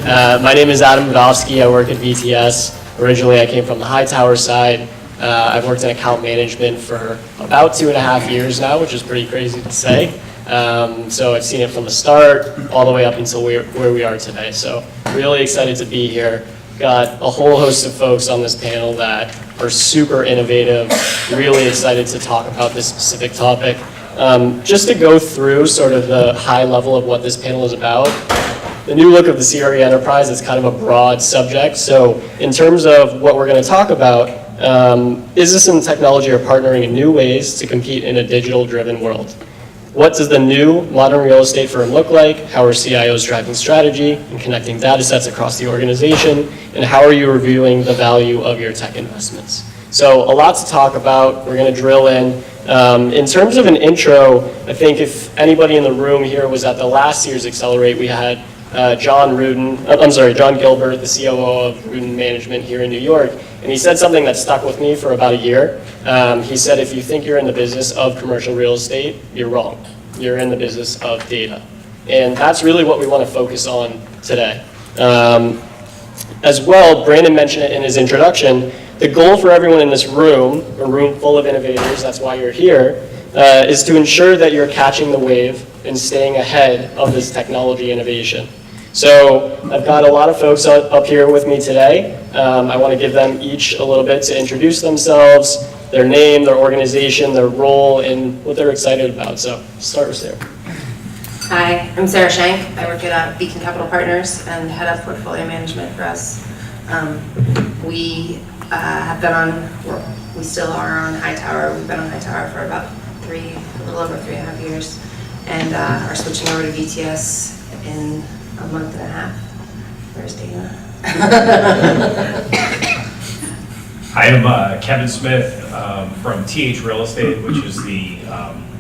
My name is Adam Budovsky. I work at VTS. Originally, I came from the Hightower side. I've worked in account management for about 2.5 years now, which is pretty crazy to say. So I've seen it from the start all the way up until where we are today. So really excited to be here. Got a whole host of folks on this panel that are super innovative, really excited to talk about this specific topic. Just to go through sort of the high level of what this panel is about, the new look of the CRE enterprise is kind of a broad subject. So in terms of what we're going to talk about, business and technology are partnering in new ways to compete in a digital-driven world. What does the new modern real estate firm look like? How are CIOs driving strategy and connecting data sets across the organization? And how are you reviewing the value of your tech investments? So a lot to talk about. We're going to drill in. In terms of an intro, I think if anybody in the room here was at the last year's Accelerate, we had John Gilbert, the COO of Rudin Management here in New York, and he said something that stuck with me for about a year. He said, if you think you're in the business of commercial real estate, you're wrong. You're in the business of data. And that's really what we want to focus on today. As well, Brandon mentioned it in his introduction, the goal for everyone in this room, a room full of innovators, that's why you're here, is to ensure that you're catching the wave and staying ahead of this technology innovation. So I've got a lot of folks up here with me today. I want to give them each a little bit to introduce themselves, their name, their organization, their role, and what they're excited about. So start with Sara. Hi, I'm Sara Shank. I work at Beacon Capital Partners and head up portfolio management for us. We have been on, we still are on Hightower. We've been on Hightower for about a little over 3.5 years, and are switching over to VTS in a month and a half. Where's Dana? I am Kevin Smith from TH Real Estate, which is the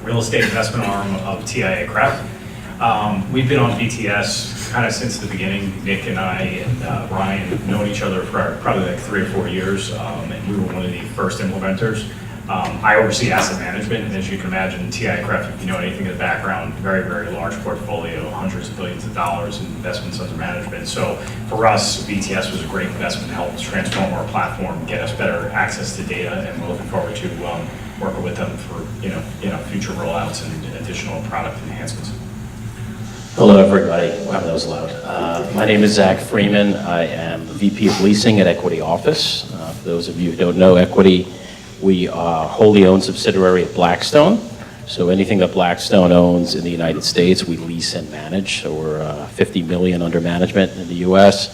real estate investment arm of TIA CREIT. We've been on VTS kind of since the beginning. Nick and I and Ryan have known each other for probably like 3 or 4 years, and we were one of the first implementers. I oversee asset management, and as you can imagine, TIA CREIT, if you know anything of the background, very, very large portfolio, hundreds of billions of dollars in investments under management. So for us, VTS was a great investment to help us transform our platform, get us better access to data, and we're looking forward to working with them for future rollouts and additional product enhancements. Hello, everybody. Wow, that was loud. My name is Zach Freeman. I am the VP of Leasing at Equity Office. For those of you who don't know Equity, we are a wholly owned subsidiary of Blackstone. So anything that Blackstone owns in the United States, we lease and manage. So we're $50 million under management in the US.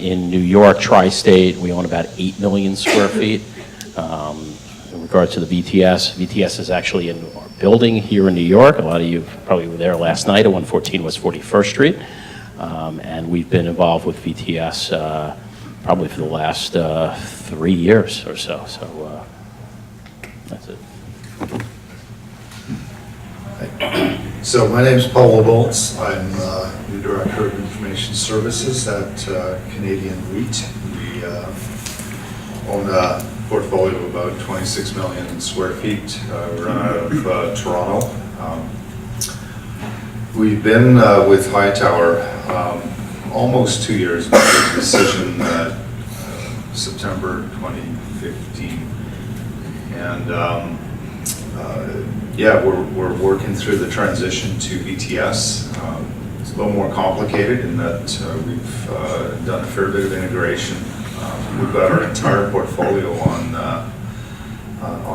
In New York, tri-state, we own about 8 million square feet. In regards to the VTS, VTS is actually in our building here in New York. A lot of you probably were there last night at 114 West 41st Street. And we've been involved with VTS probably for the last 3 years or so. So that's it. So my name is Paul Wubbolts. I'm the Director of Information Services at Canadian REIT. We own a portfolio of about 26 million square feet. We run out of Toronto. We've been with Hightower almost 2 years. We made a decision September 2015, and we're working through the transition to VTS. It's a little more complicated in that we've done a fair bit of integration. We've got our entire portfolio on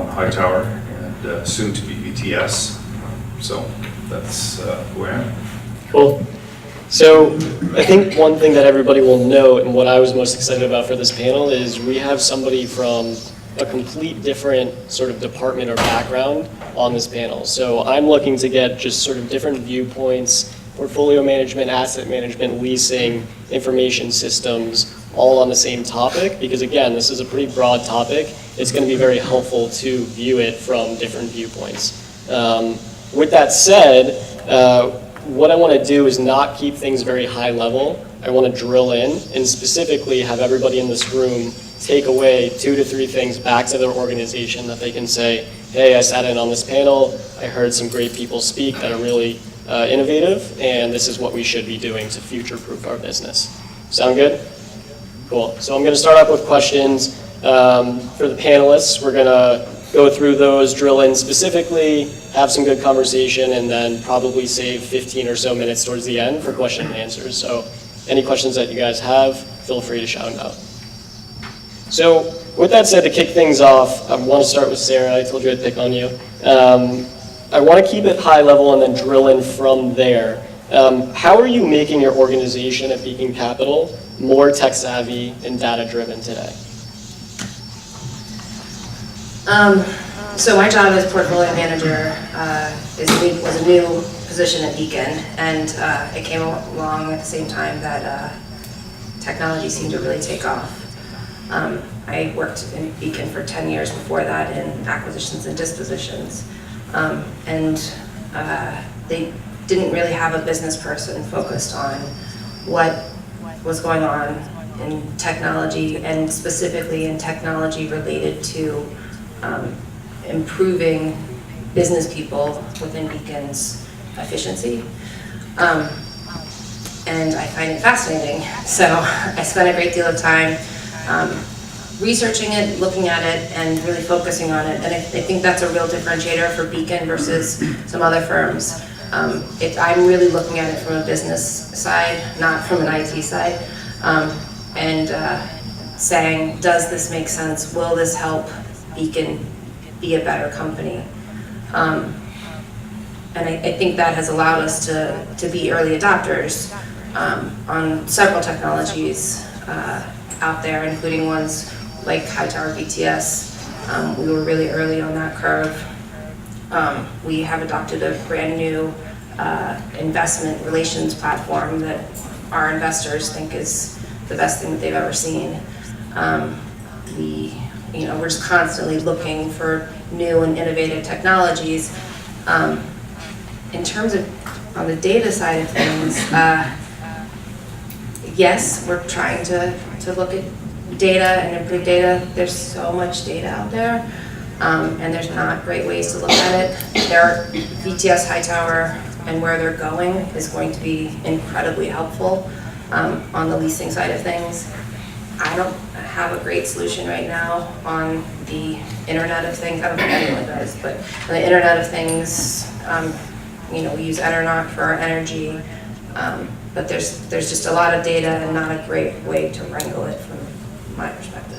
Hightower and soon to be VTS. So that's who I am. Cool. So I think one thing that everybody will note, and what I was most excited about for this panel, is we have somebody from a complete different sort of department or background on this panel. So I'm looking to get just sort of different viewpoints, portfolio management, asset management, leasing, information systems, all on the same topic, because again, this is a pretty broad topic. It's going to be very helpful to view it from different viewpoints. With that said, what I want to do is not keep things very high level. I want to drill in and specifically have everybody in this room take away 2 to 3 things back to their organization that they can say, hey, I sat in on this panel, I heard some great people speak that are really innovative, and this is what we should be doing to future-proof our business. Sound good? Cool. So I'm going to start off with questions for the panelists. We're going to go through those, drill in specifically, have some good conversation, and then probably save 15 or so minutes towards the end for question and answers. So any questions that you guys have, feel free to shout them out. So with that said, to kick things off, I want to start with Sara. I told you I'd pick on you. I want to keep it high level and then drill in from there. How are you making your organization at Beacon Capital more tech savvy and data driven today? So my job as portfolio manager was a new position at Beacon, and it came along at the same time that technology seemed to really take off. I worked in Beacon for 10 years before that in acquisitions and dispositions, and they didn't really have a business person focused on what was going on in technology, and specifically in technology related to improving business people within Beacon's efficiency. And I find it fascinating. So I spent a great deal of time researching it, looking at it, and really focusing on it. And I think that's a real differentiator for Beacon versus some other firms. I'm really looking at it from a business side, not from an IT side, and saying, does this make sense? Will this help Beacon be a better company? And I think that has allowed us to be early adopters on several technologies out there, including ones like high-tower BTS. We were really early on that curve. We have adopted a brand new investment relations platform that our investors think is the best thing that they've ever seen. We're just constantly looking for new and innovative technologies. In terms of on the data side of things, yes, we're trying to look at data and improve data. There's so much data out there, and there's not great ways to look at it. Their VTS Hightower and where they're going is going to be incredibly helpful on the leasing side of things. I don't have a great solution right now on the Internet of Things. I don't think anyone does, but on the Internet of Things, we use Eternoc for our energy, but there's just a lot of data and not a great way to wrangle it from my perspective.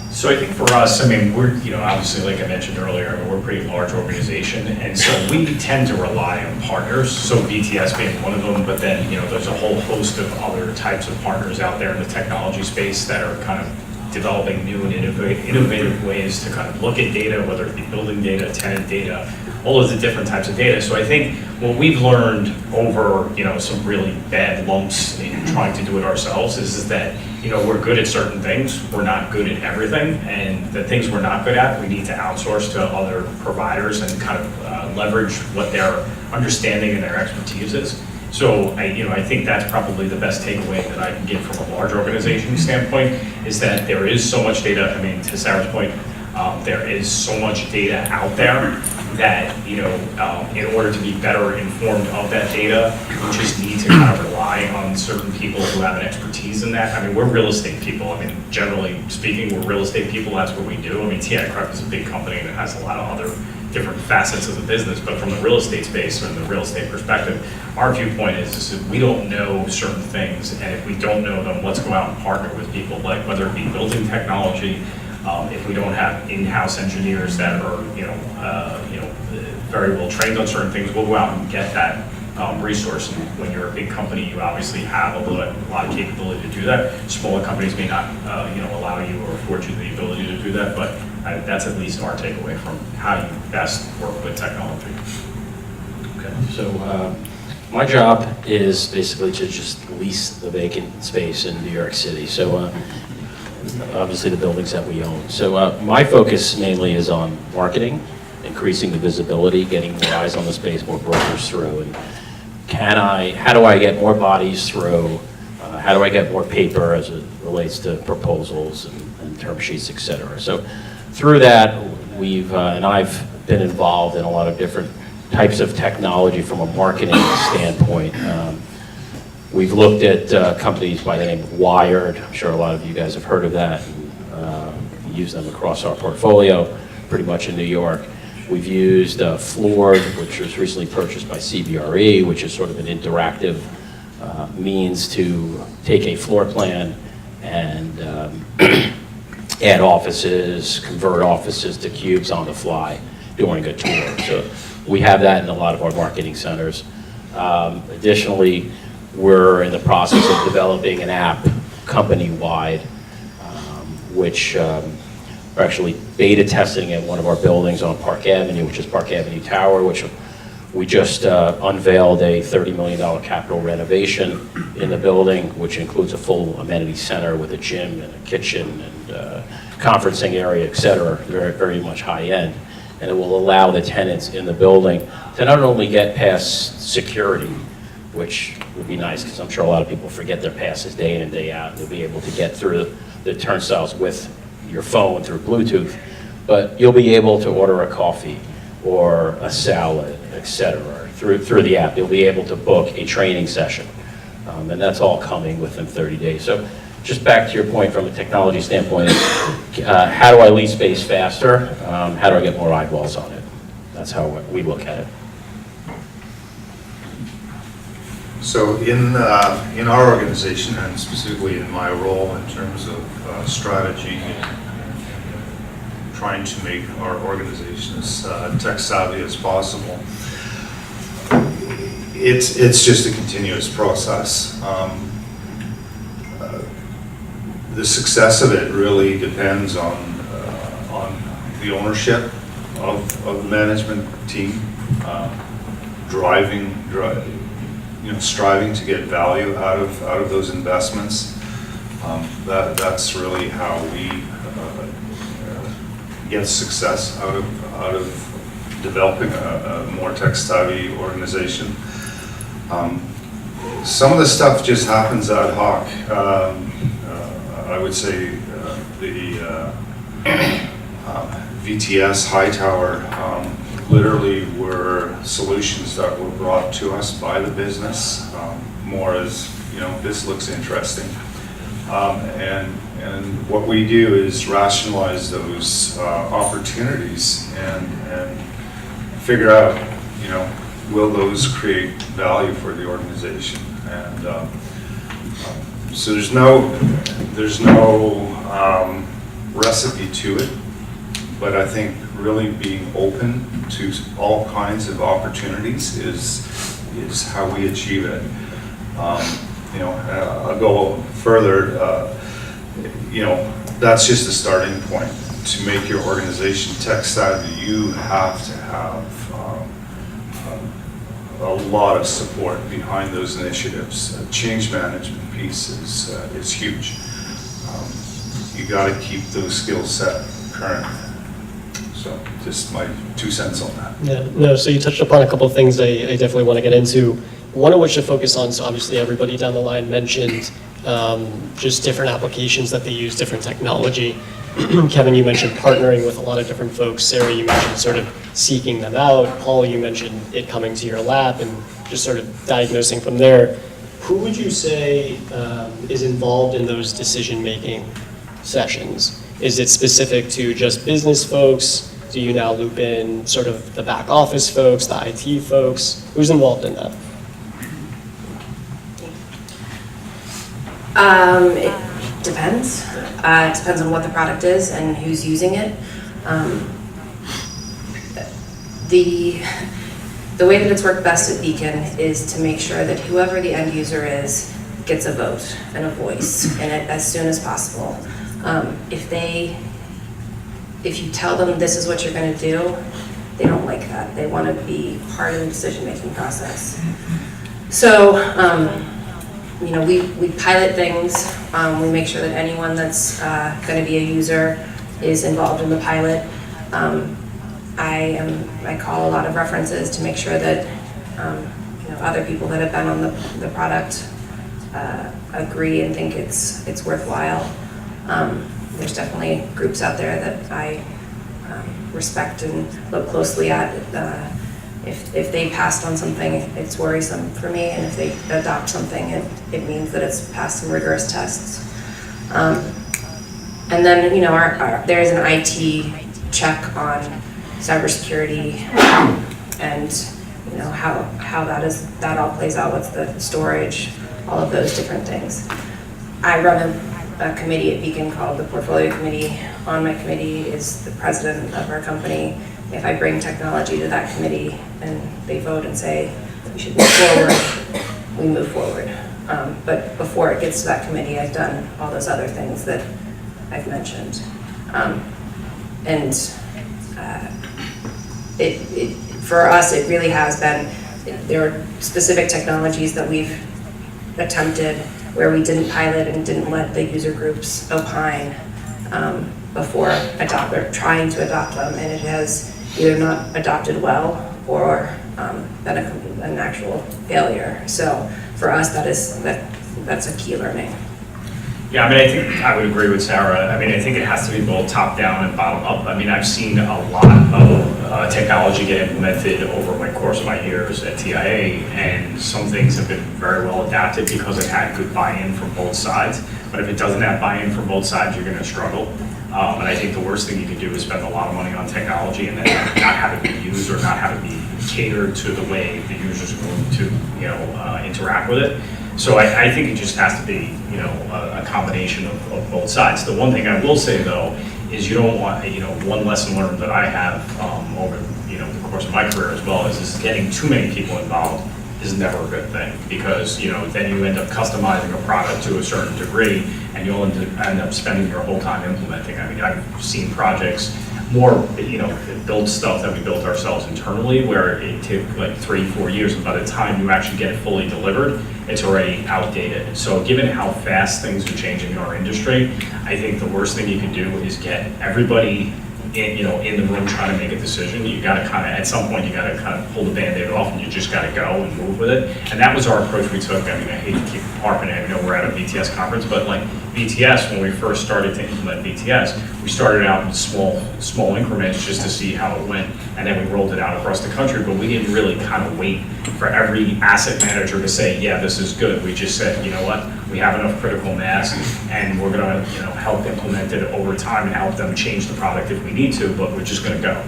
So I think for us, we're, obviously, like I mentioned earlier, we're a pretty large organization, and so we tend to rely on partners, so BTS being one of them, but then, there's a whole host of other types of partners out there in the technology space that are kind of developing new and innovative ways to kind of look at data, whether it be building data, tenant data, all of the different types of data. So I think what we've learned over, some really bad lumps in trying to do it ourselves is that, we're good at certain things, we're not good at everything, and the things we're not good at, we need to outsource to other providers and kind of leverage what their understanding and their expertise is. So I think that's probably the best takeaway that I can get from a large organization standpoint, is that there is so much data. To Sara's point, there is so much data out there that, in order to be better informed of that data, we just need to kind of rely on certain people who have an expertise in that. We're real estate people. Generally speaking, we're real estate people. That's what we do. TI CREIT is a big company and it has a lot of other different facets of the business, but from the real estate space or the real estate perspective, our viewpoint is that we don't know certain things, and if we don't know them, let's go out and partner with people, like whether it be building technology, if we don't have in-house engineers that are very well trained on certain things, we'll go out and get that resource. And when you're a big company, you obviously have a lot of capability to do that. Smaller companies may not allow you or afford you the ability to do that, but that's at least our takeaway from how you best work with technology. Okay, so my job is basically to just lease the vacant space in New York City. So obviously the buildings that we own. So my focus mainly is on marketing, increasing the visibility, getting more eyes on the space, more brokers through, and how do I get more bodies through? How do I get more paper as it relates to proposals and term sheets, et cetera? So through that, and I've been involved in a lot of different types of technology from a marketing standpoint. We've looked at companies by the name of Wired. I'm sure a lot of you guys have heard of that. Use them across our portfolio, pretty much in New York. We've used Floored, which was recently purchased by CBRE, which is sort of an interactive means to take a floor plan and add offices, convert offices to cubes on the fly during a tour. So we have that in a lot of our marketing centers. Additionally, we're in the process of developing an app company-wide, which we're actually beta testing at one of our buildings on Park Avenue, which is Park Avenue Tower, which we just unveiled a $30 million capital renovation in the building, which includes a full amenity center with a gym and a kitchen and conferencing area, et cetera, very, very much high end. And it will allow the tenants in the building to not only get past security, which would be nice because I'm sure a lot of people forget their passes day in and day out, and they'll be able to get through the turnstiles with your phone through Bluetooth, but you'll be able to order a coffee or a salad, etc. Through the app. You'll be able to book a training session, and that's all coming within 30 days. So just back to your point from a technology standpoint, how do I lease space faster? How do I get more eyeballs on it? That's how we look at it. So in our organization, and specifically in my role in terms of strategy and trying to make our organization as tech savvy as possible, it's just a continuous process. The success of it really depends on the ownership of the management team, striving to get value out of those investments. That's really how we get success out of developing a more tech-savvy organization. Some of the stuff just happens ad hoc. I would say the VTS Hightower literally were solutions that were brought to us by the business, more as, this looks interesting. And what we do is rationalize those opportunities and figure out, will those create value for the organization? And so there's no recipe to it, but I think really being open to all kinds of opportunities is how we achieve it. I'll go further. That's just a starting point. To make your organization tech savvy, you have to have a lot of support behind those initiatives. Change management piece is huge. You got to keep those skill set current. So just my 2 cents on that. Yeah, no, so you touched upon a couple of things I definitely want to get into. One of which to focus on, so obviously everybody down the line mentioned just different applications that they use, different technology. Kevin, you mentioned partnering with a lot of different folks. Sara, you mentioned sort of seeking them out. Paul, you mentioned it coming to your lap and just sort of diagnosing from there. Who would you say is involved in those decision-making sessions? Is it specific to just business folks? Do you now loop in sort of the back office folks, the IT folks? Who's involved in that? It depends. It depends on what the product is and who's using it. The way that it's worked best at Beacon is to make sure that whoever the end user is gets a vote and a voice in it as soon as possible. If you tell them this is what you're going to do, they don't like that. They want to be part of the decision-making process. So, we pilot things. We make sure that anyone that's going to be a user is involved in the pilot. I call a lot of references to make sure that other people that have been on the product agree and think it's worthwhile. There's definitely groups out there that I respect and look closely at if they passed on something, it's worrisome for me, and if they adopt something, it means that it's passed some rigorous tests. And then, you know, there is an IT check on cybersecurity, and you know how that all plays out with the storage, all of those different things. I run a committee at Beacon called the Portfolio Committee. On my committee is the president of our company. If I bring technology to that committee and they vote and say we should move forward, we move forward. But before it gets to that committee, I've done all those other things that I've mentioned. For us, it really has been, there are specific technologies that we've attempted where we didn't pilot and didn't let the user groups opine before trying to adopt them, and it has either not adopted well or been an actual failure. So for us, that's a key learning. Yeah, I mean, I think I would agree with Sara. I mean, I think it has to be both top down and bottom up. I mean, I've seen a lot of technology get implemented over my course of my years at TIA, and some things have been very well adapted because it had good buy-in from both sides. But if it doesn't have buy-in from both sides, you're going to struggle. And I think the worst thing you can do is spend a lot of money on technology and then not have it be used or not have it be catered to the way the users are going to, you know, interact with it. So I think it just has to be, you know, a combination of both sides. The one thing I will say though is you don't want, you know, one lesson learned that I have over, you know, the course of my career as well is getting too many people involved is never a good thing, because, you know, then you end up customizing a product to a certain degree and you'll end up spending your whole time implementing. I mean, I've seen projects more, you know, build stuff that we built ourselves internally where it took like 3-4 years, and by the time you actually get it fully delivered, it's already outdated. So given how fast things are changing in our industry, I think the worst thing you can do is get everybody in, you know, in the room trying to make a decision. You got to kind of, at some point, you got to kind of pull the Band-Aid off, and you just got to go and move with it. And that was our approach we took. I mean, I hate to keep harping it. I know we're at a BTS conference, but like BTS, when we first started to implement BTS, we started out in small increments just to see how it went, and then we rolled it out across the country. But we didn't really kind of wait for every asset manager to say, yeah, this is good. We just said, you know what, we have enough critical mass, and we're going to, you know, help implement it over time and help them change the product if we need to, but we're just going to go.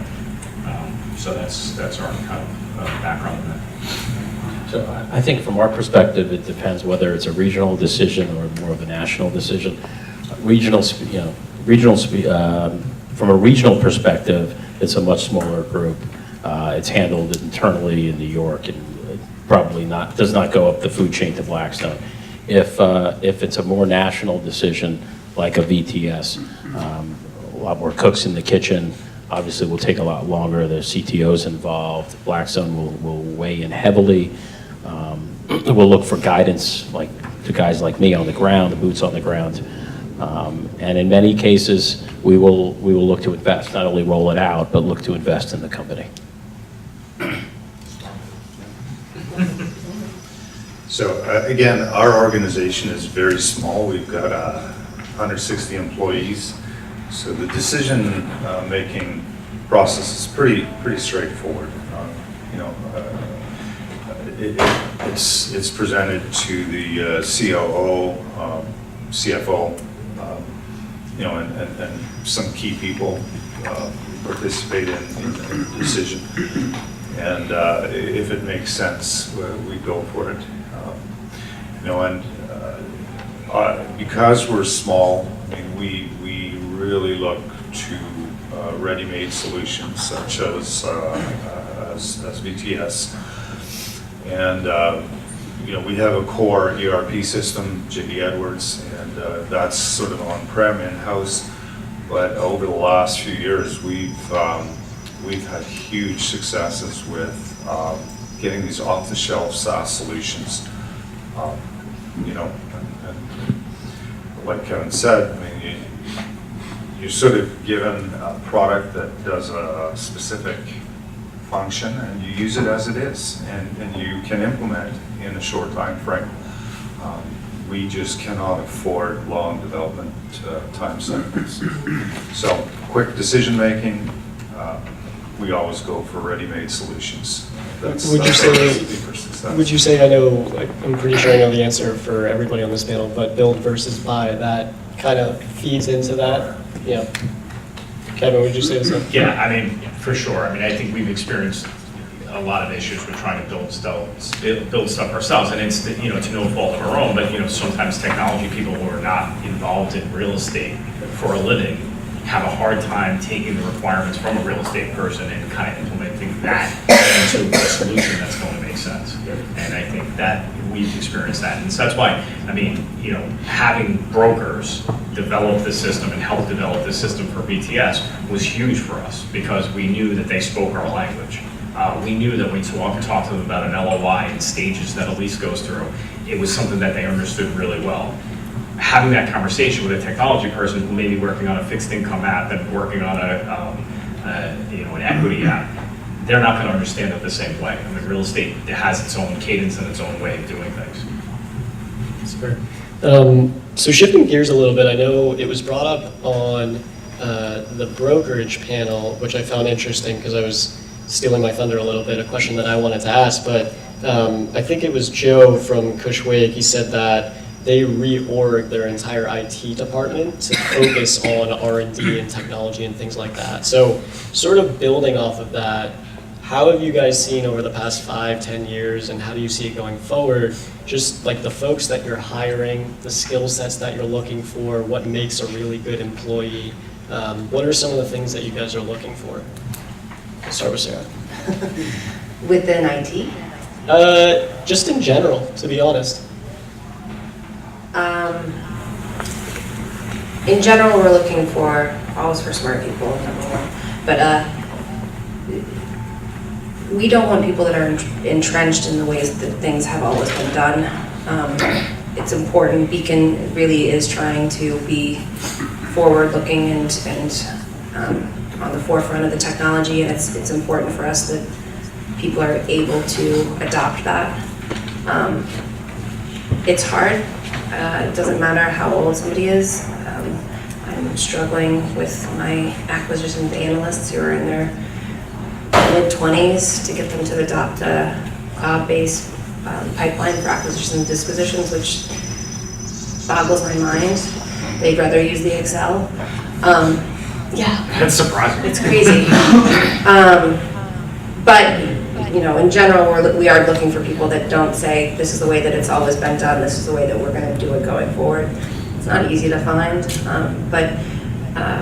So that's our kind of background on that. So I think from our perspective, it depends whether it's a regional decision or more of a national decision. From a regional perspective, it's a much smaller group. It's handled internally in New York, and it probably does not go up the food chain to Blackstone. If it's a more national decision, like a VTS, a lot more cooks in the kitchen, obviously will take a lot longer. There's CTOs involved. Blackstone will weigh in heavily. We'll look for guidance, like to guys like me on the ground, the boots on the ground. And in many cases, we will look to invest, not only roll it out, but look to invest in the company. So again, our organization is very small. We've got 160 employees. So the decision making process is pretty straightforward. You know, it's presented to the COO, CFO, you know, and some key people participate in the decision. And if it makes sense, we go for it. You know, and because we're small, I mean, we really look to ready-made solutions such as VTS. And you know, we have a core ERP system, J.D. Edwards, and that's sort of on-prem in-house. But over the last few years, we've had huge successes with getting these off-the-shelf SaaS solutions. You know, and like Kevin said, I mean, you're sort of given a product that does a specific function, and you use it as it is, and you can implement in a short time frame. We just cannot afford long development time cycles. So quick decision making, we always go for ready-made solutions. Would you that's our say- recipe for success. Would you say, I know, like, I'm pretty sure I know the answer for everybody on this panel, but build versus buy, that kind of feeds into that? Yeah. Kevin, would you say the same? Yeah, I mean, for sure. I mean, I think we've experienced a lot of issues with trying to build stuff ourselves, and it's, you know, to no fault of our own, but, you know, sometimes technology people who are not involved in real estate for a living have a hard time taking the requirements from a real estate person and kind of implementing that into a solution that's going to make sense. And I think that we've experienced that. And so that's why, I mean, you know, having brokers develop the system and help develop the system for BTS was huge for us because we knew that they spoke our language. We knew that when we talked to them about an LOI and stages that a lease goes through, it was something that they understood really well. Having that conversation with a technology person who may be working on a fixed income app and working on you know, an equity app, they're not going to understand it the same way. I mean, real estate has its own cadence and its own way of doing things. Super. So shifting gears a little bit, I know it was brought up on the brokerage panel, which I found interesting because I was stealing my thunder a little bit, a question that I wanted to ask, but I think it was Joe from Cushwick. He said that they reorged their entire IT department to focus on R&D and technology and things like that. So sort of building off of that, how have you guys seen over the past 5-10 years, and how do you see it going forward, just like the folks that you're hiring, the skill sets that you're looking for, what makes a really good employee? What are some of the things that you guys are looking for? I'll start with Sarah. Within IT? Just in general, to be honest. In general, we're looking for, always for smart people, number one. But we don't want people that are entrenched in the ways that things have always been done. It's important. Beacon really is trying to be forward-looking and on the forefront of the technology, and it's important for us that people are able to adopt that. It's hard. It doesn't matter how old somebody is. I'm struggling with my acquisition analysts who are in their mid-20s to get them to adopt a cloud-based pipeline for acquisitions and dispositions, which boggles my mind. They'd rather use the Excel. Yeah. That's surprising. It's crazy. But, you know, in general, we are looking for people that don't say, this is the way that it's always been done, this is the way that we're going to do it going forward. It's not easy to find, but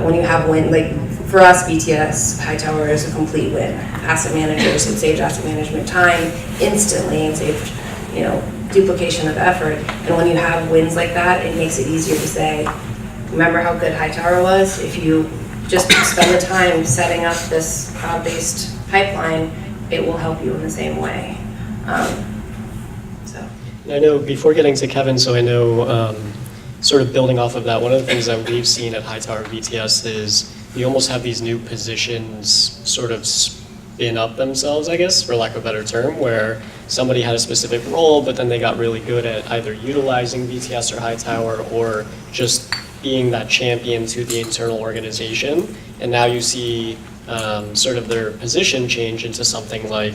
when you have win, like for us, BTS, Hightower is a complete win. Asset managers, it saved asset management time instantly and saved, you know, duplication of effort. And when you have wins like that, it makes it easier to say, remember how good Hightower was? If you just spend the time setting up this cloud-based pipeline, it will help you in the same way. So. I know, before getting to Kevin, so I know, sort of building off of that, one of the things that we've seen at Hightower BTS is you almost have these new positions sort of spin up themselves, I guess, for lack of a better term, where somebody had a specific role, but then they got really good at either utilizing BTS or Hightower or just being that champion to the internal organization. And now you see sort of their position change into something like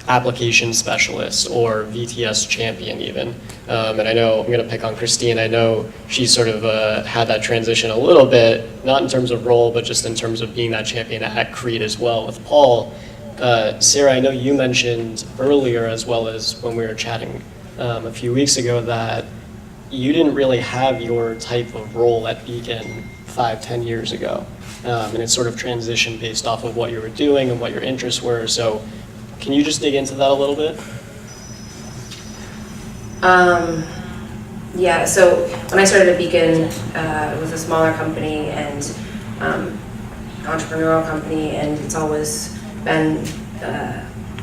application specialist or VTS champion even. And I know, I'm gonna pick on Christine, I know she's sort of had that transition a little bit, not in terms of role, but just in terms of being that champion at CREIT as well with Paul. Sarah, I know you mentioned earlier, as well as when we were chatting a few weeks ago, that you didn't really have your type of role at Beacon 5-10 years ago. And it's sort of transitioned based off of what you were doing and what your interests were. So can you just dig into that a little bit? Yeah, so when I started at Beacon, it was a smaller company and entrepreneurial company, and it's always been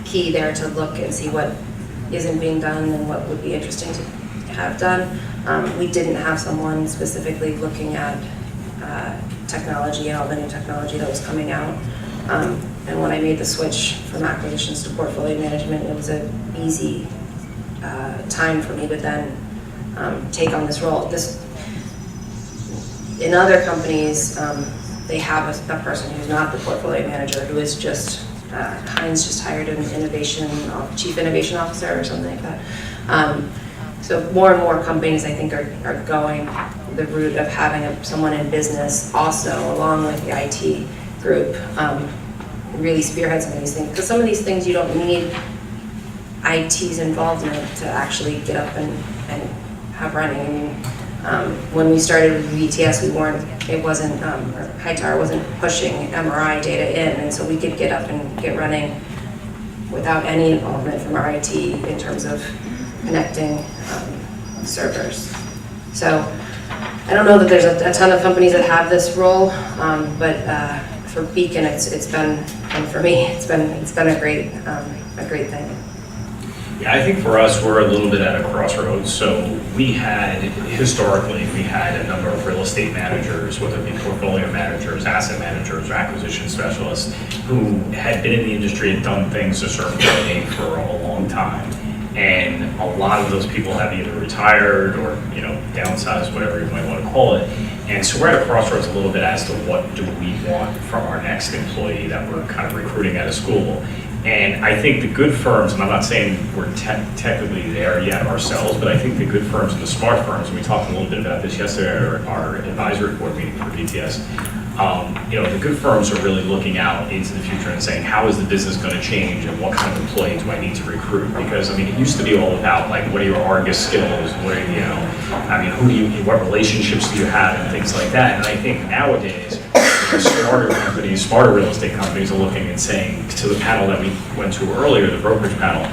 key there to look and see what isn't being done and what would be interesting to have done. We didn't have someone specifically looking at technology and all the new technology that was coming out. And when I made the switch from acquisitions to portfolio management, it was an easy time for me to then take on this role. In other companies, they have a person who's not the portfolio manager, who is just Heinz just hired an chief innovation officer or something like that. So more and more companies, I think, are going the route of having someone in business also, along with the IT group, really spearhead some of these things. Because some of these things you don't need IT's involvement to actually get up and have running. I mean, when we started with VTS, Hightower wasn't pushing MRI data in, and so we could get up and get running without any involvement from our IT in terms of connecting servers. So I don't know that there's a ton of companies that have this role, but for Beacon, it's been, and for me, it's been a great thing. Yeah, I think for us, we're a little bit at a crossroads. So historically, we had a number of real estate managers, whether it be portfolio managers, asset managers, or acquisition specialists, who had been in the industry and done things a certain way for a long time. And a lot of those people have either retired or, downsized, whatever you might want to call it. And so we're at a crossroads a little bit as to what do we want from our next employee that we're kind of recruiting out of school. And I think the good firms, and I'm not saying we're technically there yet ourselves, but I think the good firms and the smart firms, and we talked a little bit about this yesterday at our advisory board meeting for BTS, the good firms are really looking out into the future and saying, how is the business going to change and what kind of employee do I need to recruit? Because, it used to be all about, what are your Argus skills? What are what relationships do you have and things like that. And I think nowadays, smarter companies, smarter real estate companies are looking and saying to the panel that we went to earlier, the brokerage panel,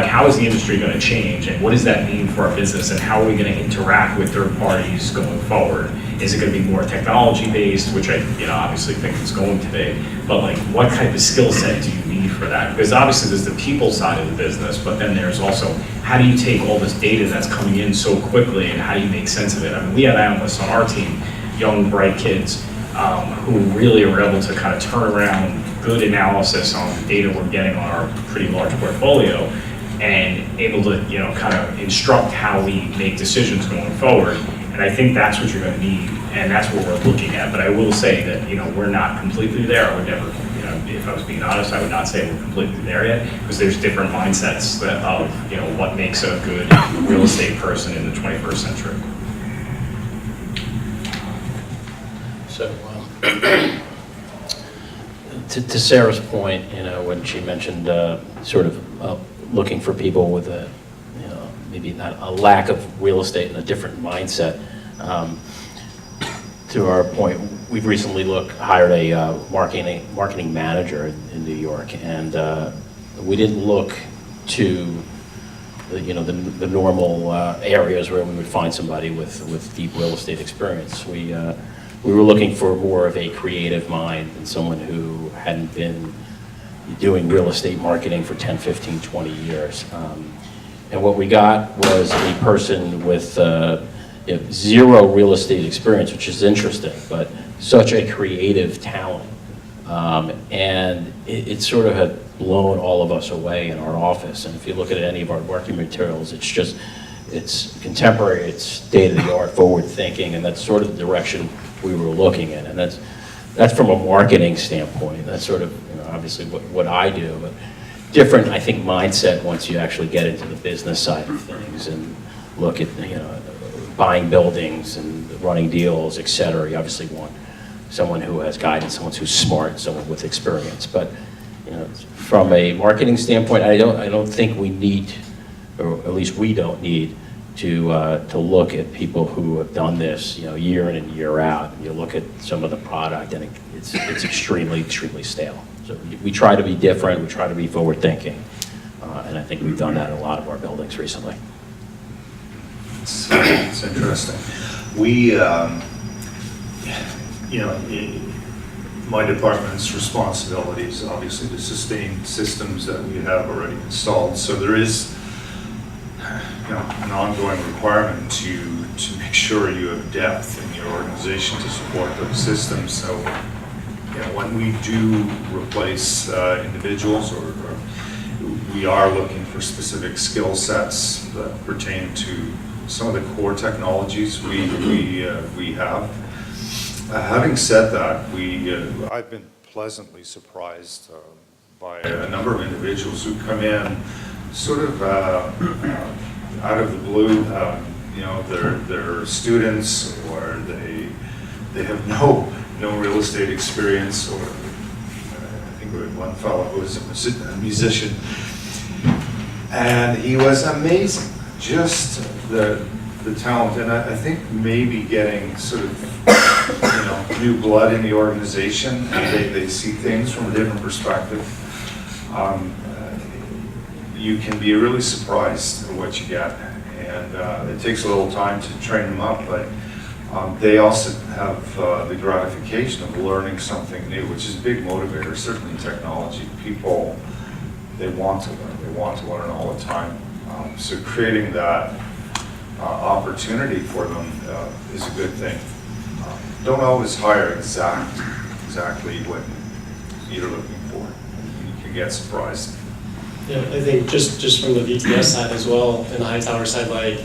how is the industry going to change and what does that mean for our business and how are we going to interact with third parties going forward? Is it going to be more technology based, which I obviously think it's going to be, but what type of skill set do you need for that? Because obviously there's the people side of the business, but then there's also how do you take all this data that's coming in so quickly and how do you make sense of it? We have analysts on our team, young, bright kids, who really are able to kind of turn around good analysis on the data we're getting on our pretty large portfolio and able to, kind of instruct how we make decisions going forward. And I think that's what you're going to need, and that's what we're looking at. But I will say that, we're not completely there. I would never, if I was being honest, I would not say we're completely there yet, because there's different mindsets of, what makes a good real estate person in the 21st century. So, to Sarah's point, when she mentioned looking for people with maybe not a lack of real estate and a different mindset. To our point, we've recently hired a marketing manager in New York, and we didn't look to the normal areas where we would find somebody with deep real estate experience. We were looking for more of a creative mind and someone who hadn't been doing real estate marketing for 10, 15, 20 years. And what we got was a person with zero real estate experience, which is interesting, but such a creative talent. And it sort of had blown all of us away in our office. And if you look at any of our working materials, it's contemporary, it's state-of-the-art, forward thinking, and that's sort of the direction we were looking at. And that's from a marketing standpoint. That's sort of obviously what I do, but different, I think, mindset once you actually get into the business side of things and look at buying buildings and running deals, et cetera. You obviously want someone who has guidance, someone who's smart, someone with experience. But from a marketing standpoint, I don't think we need, or at least we don't need, to look at people who have done this, year in and year out. You look at some of the product, and it's extremely, extremely stale. So we try to be different. We try to be forward thinking, and I think we've done that in a lot of our buildings recently. It's interesting. We, my department's responsibility is obviously to sustain systems that we have already installed. So there is, an ongoing requirement to make sure you have depth in your organization to support those systems. So, when we do replace individuals, or we are looking for specific skill sets that pertain to some of the core technologies we have. Having said that, I've been pleasantly surprised by a number of individuals who come in sort of out of the blue. You know, they're students, or they have no real estate experience, or I think we had one fellow who was a musician, and he was amazing. Just the talent, and I think maybe getting sort of new blood in the organization, and they see things from a different perspective. You can be really surprised at what you get, and it takes a little time to train them up, but they also have the gratification of learning something new, which is a big motivator, certainly in technology. People, they want to learn. They want to learn all the time. So creating that opportunity for them is a good thing. Don't always hire exactly what you're looking for. You can get surprised. Yeah, I think just from the VTS side as well, and the Hightower side, like,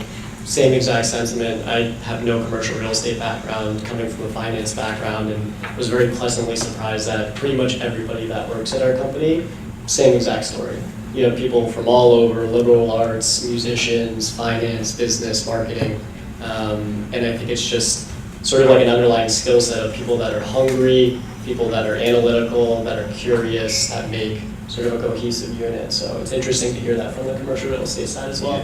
same exact sentiment. I have no commercial real estate background, coming from a finance background, and was very pleasantly surprised that pretty much everybody that works at our company, same exact story. You know, people from all over, liberal arts, musicians, finance, business, marketing, and I think it's just sort of like an underlying skill set of people that are hungry, people that are analytical, that are curious, that make sort of a cohesive unit. So it's interesting to hear that from the commercial real estate side as well.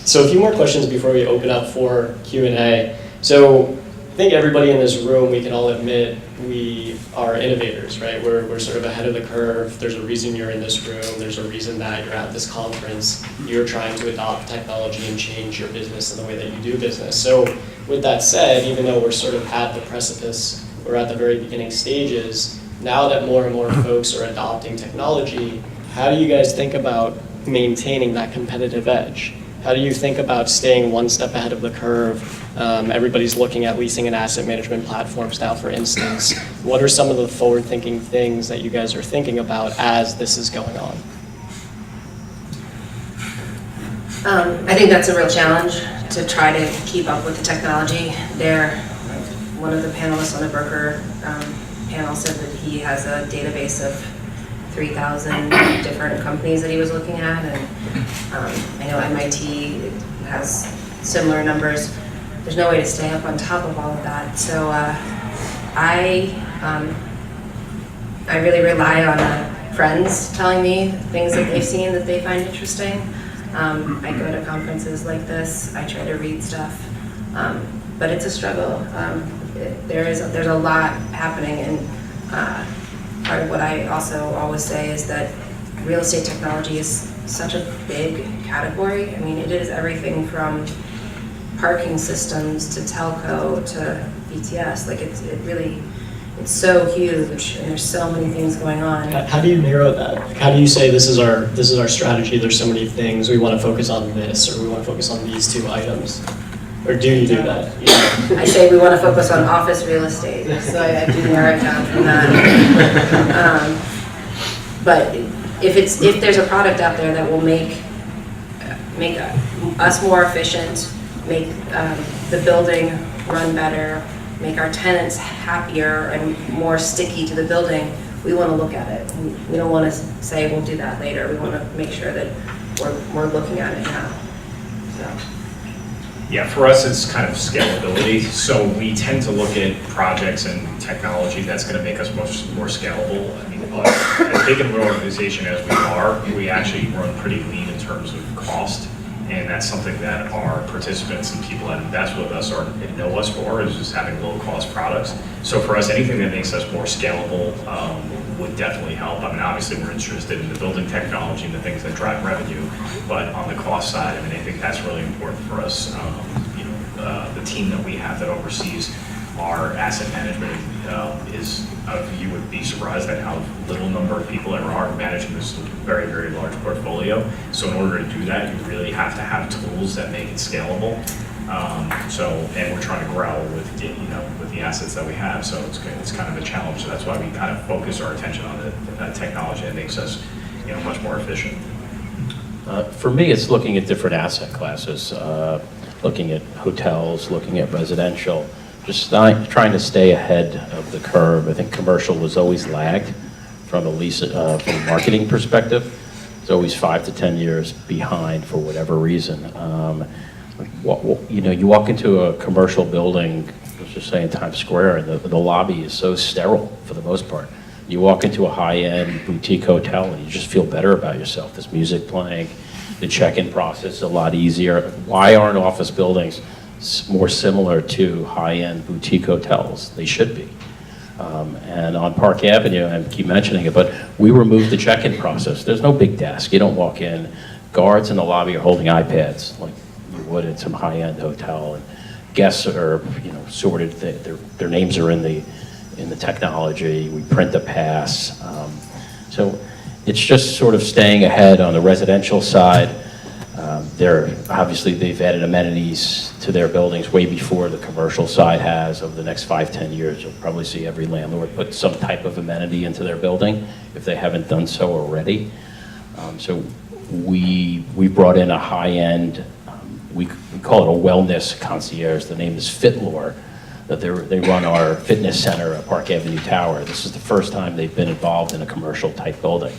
So a few more questions before we open up for Q&A. So I think everybody in this room, we can all admit we are innovators, right? We're sort of ahead of the curve. There's a reason you're in this room. There's a reason that you're at this conference. You're trying to adopt technology and change your business and the way that you do business. So with that said, even though we're sort of at the precipice, we're at the very beginning stages, now that more and more folks are adopting technology, how do you guys think about maintaining that competitive edge? How do you think about staying one step ahead of the curve? Everybody's looking at leasing and asset management platforms now, for instance. What are some of the forward-thinking things that you guys are thinking about as this is going on? I think that's a real challenge, to try to keep up with the technology. One of the panelists on the broker panel said that he has a database of 3,000 different companies that he was looking at, and I know MIT has similar numbers. There's no way to stay up on top of all of that. So I really rely on friends telling me things that they've seen that they find interesting. I go to conferences like this. I try to read stuff, but it's a struggle. There's a lot happening, and part of what I also always say is that real estate technology is such a big category. I mean, it is everything from parking systems to telco to BTS. Like it's so huge, and there's so many things going on. How do you narrow that? How do you say this is our strategy? There's so many things. We want to focus on this, or we want to focus on these two items. Or do you do that? Yeah. I say we want to focus on office real estate, so I do narrow it down from that. But if there's a product out there that will make us more efficient, make the building run better, make our tenants happier and more sticky to the building, we want to look at it. We don't want to say we'll do that later. We want to make sure that we're looking at it now. So. Yeah, for us, it's kind of scalability. So we tend to look at projects and technology that's going to make us much more scalable. I mean, as big of an organization as we are, we actually run pretty lean in terms of cost. And that's something that our participants and people that invest with us know us for, is just having low cost products. So for us, anything that makes us more scalable would definitely help. I mean, obviously we're interested in the building technology and the things that drive revenue, but on the cost side, I mean, I think that's really important for us. The team that we have that oversees our asset management you would be surprised at how little number of people there are managing this very, very large portfolio. So in order to do that, you really have to have tools that make it scalable. And we're trying to grow with the assets that we have. So it's kind of a challenge. So that's why we kind of focus our attention on the technology that makes us, much more efficient. For me, it's looking at different asset classes, looking at hotels, looking at residential, just trying to stay ahead of the curve. I think commercial was always lagged from a marketing perspective, it's always 5 to 10 years behind for whatever reason. You walk into a commercial building, let's just say in Times Square, and the lobby is so sterile for the most part. You walk into a high-end boutique hotel and you just feel better about yourself. There's music playing, the check-in process is a lot easier. Why aren't office buildings more similar to high-end boutique hotels? They should be. And on Park Avenue, I keep mentioning it, but we removed the check-in process. There's no big desk. You don't walk in. Guards in the lobby are holding iPads like you would in some high-end hotel. And guests are, sorted. Their names are in the technology. We print the pass. So it's just sort of staying ahead on the residential side. They've added amenities to their buildings way before the commercial side has. Over the next 5-10 years, you'll probably see every landlord put some type of amenity into their building if they haven't done so already. So we brought in a high-end, we call it a wellness concierge. The name is FitLore. That they run our fitness center at Park Avenue Tower. This is the first time they've been involved in a commercial type building.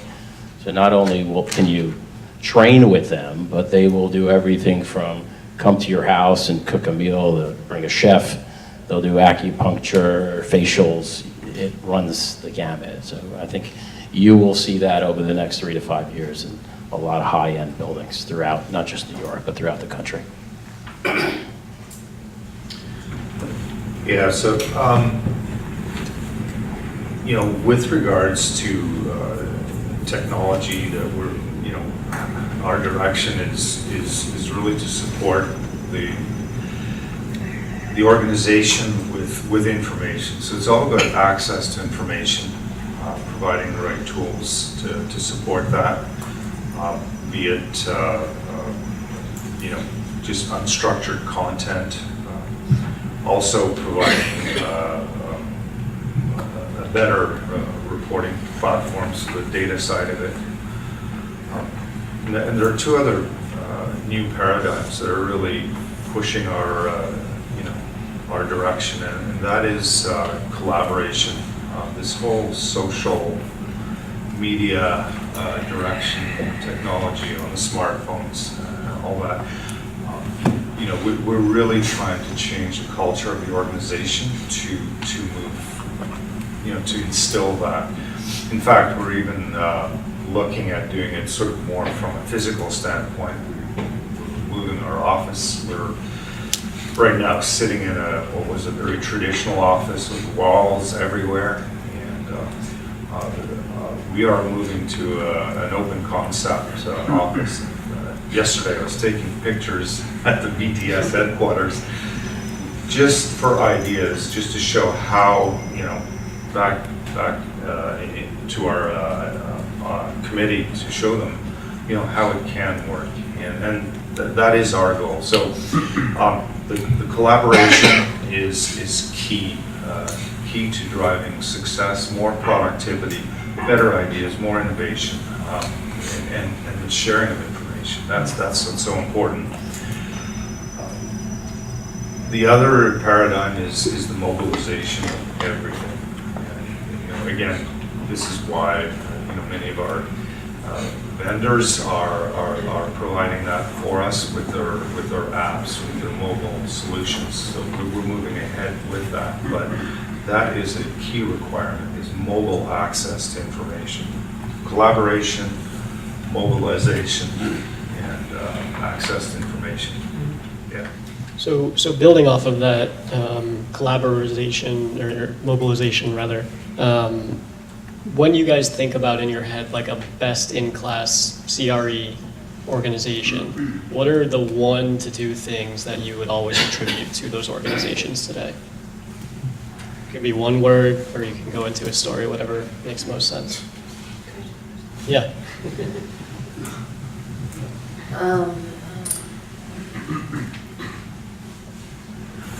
So not only can you train with them, but they will do everything from come to your house and cook a meal, they'll bring a chef, they'll do acupuncture, facials, it runs the gamut. So I think you will see that over the next 3 to 5 years in a lot of high-end buildings throughout, not just New York, but throughout the country. Yeah, so, with regards to technology, that we're, our direction is really to support the organization with information. So it's all about access to information, providing the right tools to support that, be it, just unstructured content, also providing a better reporting platforms, the data side of it. And there are two other new paradigms that are really pushing our direction, and that is collaboration. This whole social media direction, technology on the smartphones, all that. We're really trying to change the culture of the organization to move, to instill that. In fact, we're even looking at doing it sort of more from a physical standpoint. We're moving our office. We're right now sitting in what was a very traditional office with walls everywhere, and we are moving to an open concept office. Yesterday I was taking pictures at the BTS headquarters just for ideas, just to show how, back to our committee, to show them, how it can work, and that is our goal. So the collaboration is key to driving success, more productivity, better ideas, more innovation, and the sharing of information. That's what's so important. The other paradigm is the mobilization of everything. And, again, this is why many of our vendors are providing that for us with their apps, with their mobile solutions. So we're moving ahead with that. But that is a key requirement: is mobile access to information, collaboration, mobilization, and access to information. Yeah. So building off of that collaboration or mobilization rather, when you guys think about in your head like a best-in-class CRE organization, what are the 1 to 2 things that you would always attribute to those organizations today? It could be one word, or you can go into a story, whatever makes most sense. Yeah.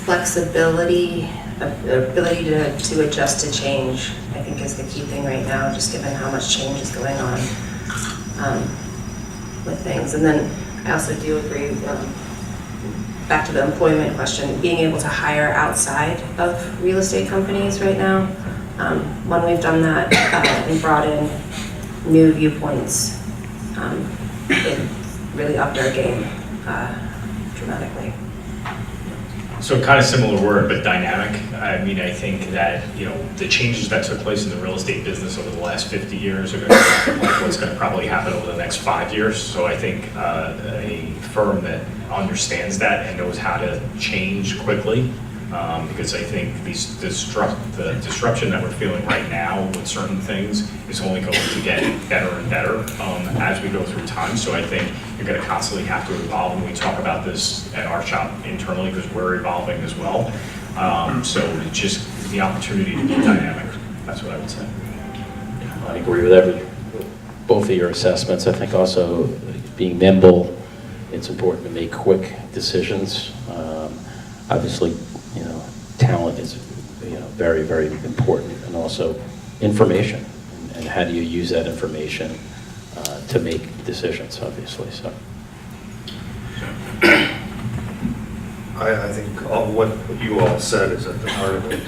Flexibility, the ability to adjust to change, I think is the key thing right now, just given how much change is going on with things. And then I also do agree, back to the employment question, being able to hire outside of real estate companies right now When we've done that and brought in new viewpoints, it really upped our game dramatically. So kind of similar word, but dynamic. I mean, I think that, the changes that took place in the real estate business over the last 50 years are going to be like what's going to probably happen over the next 5 years. So I think a firm that understands that and knows how to change quickly, because I think the disruption that we're feeling right now with certain things is only going to get better and better as we go through time. So I think you're going to constantly have to evolve, and we talk about this at our shop internally because we're evolving as well. So it's just the opportunity to be dynamic. That's what I would say. I agree with both of your assessments. I think also being nimble, it's important to make quick decisions. Obviously, talent is very, very important, and also information, and how do you use that information to make decisions, obviously. So I think all what you all said is at the heart of it.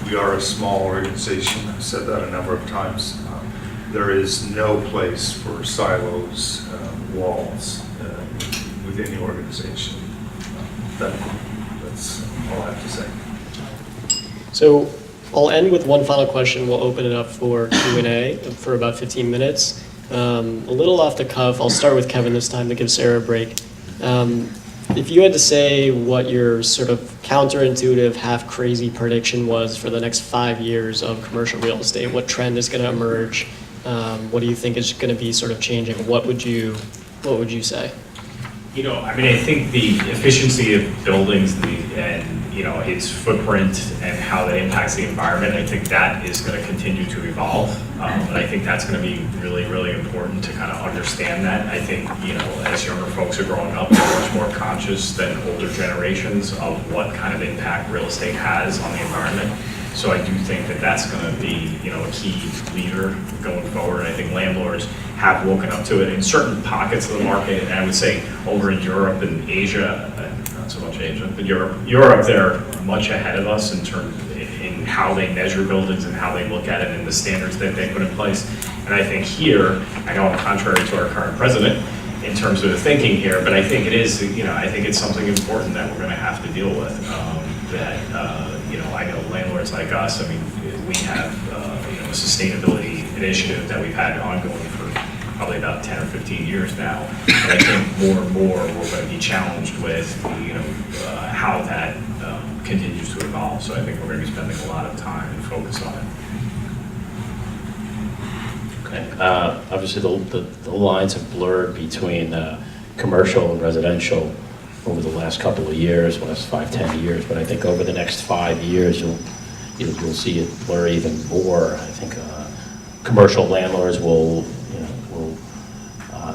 We are a small organization. I've said that a number of times. There is no place for silos, walls within the organization. That's all I have to say. So I'll end with one final question. We'll open it up for Q&A for about 15 minutes. A little off the cuff, I'll start with Kevin this time to give Sara a break. If you had to say what your sort of counterintuitive, half crazy prediction was for the next 5 years of commercial real estate, what trend is going to emerge? What do you think is going to be sort of changing? What would you say? I think the efficiency of buildings and its footprint and how that impacts the environment, I think that is going to continue to evolve. And I think that's going to be really, really important to kind of understand that. I think, as younger folks are growing up, they're much more conscious than older generations of what kind of impact real estate has on the environment. So I do think that that's going to be, a key leader going forward. And I think landlords have woken up to it in certain pockets of the market. And I would say over in Europe and Asia, not so much Asia, but Europe, they're much ahead of us in how they measure buildings and how they look at it and the standards that they put in place. And I think here, I know I'm contrary to our current president in terms of the thinking here, but I think it is, I think it's something important that we're going to have to deal with. I know landlords like us, we have a sustainability initiative that we've had ongoing for probably about 10 or 15 years now. And I think more and more we're going to be challenged with how that continues to evolve. So I think we're going to be spending a lot of time and focus on it. okay. Obviously, the lines have blurred between commercial and residential over the last couple of years, last 5-10 years, but I think over the next 5 years, you'll see it blur even more. I think commercial landlords will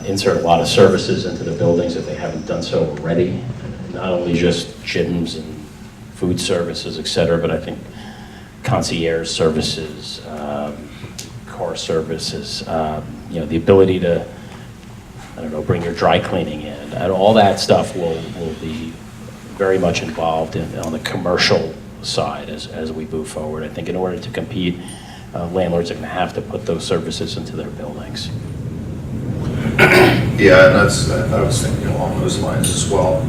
insert a lot of services into the buildings if they haven't done so already. Not only just gyms and food services, et cetera, but I think concierge services, car services, the ability to, bring your dry cleaning in. And all that stuff will be very much involved on the commercial side as we move forward. I think in order to compete, landlords are going to have to put those services into their buildings. Yeah, and I was thinking along those lines as well.